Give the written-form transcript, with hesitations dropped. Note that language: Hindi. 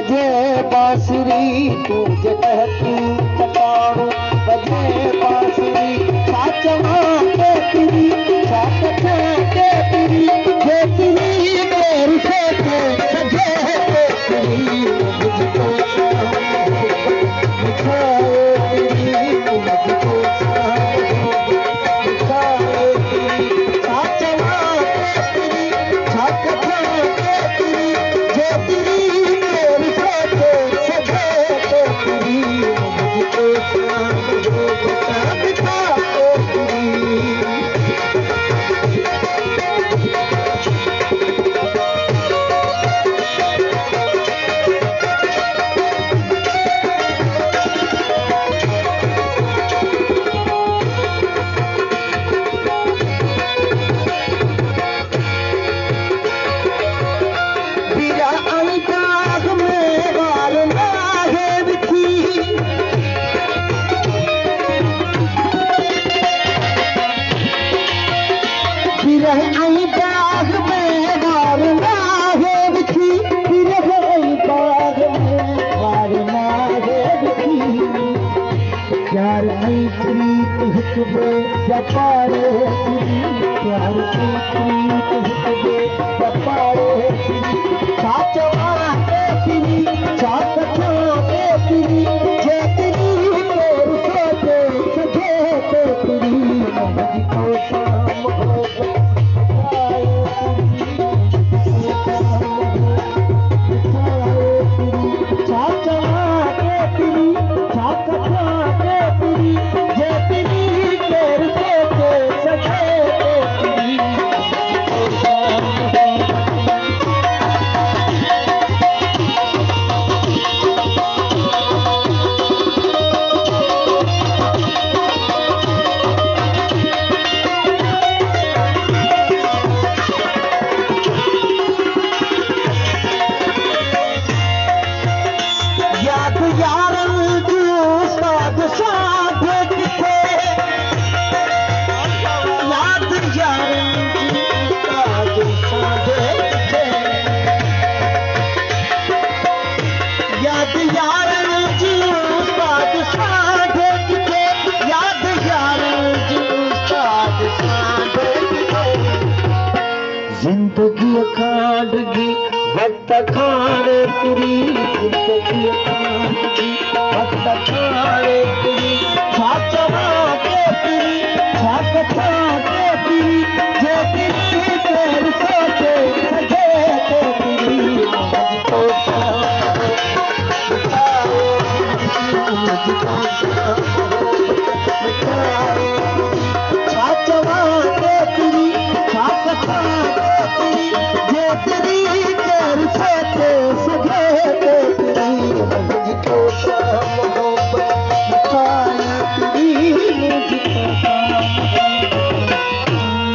बजे बांसुरी तुझे कहती कटाणु बजे बांसुरी साचवा के तेरी साच के तेरी जे तेरी मेरी से सजे के तेरी मुझको जिंदगी खाड़गी वक्त खाड़े तेरी जिंदगी खाड़गी वक्त खाड़े तेरी छाचवा के तेरी छाकथा के तेरी जे तेरी तेरी सोचे सजे के तेरी मुझको छाचवा के तेरी छाकथा तेरी जे तेरी तेरी सोचे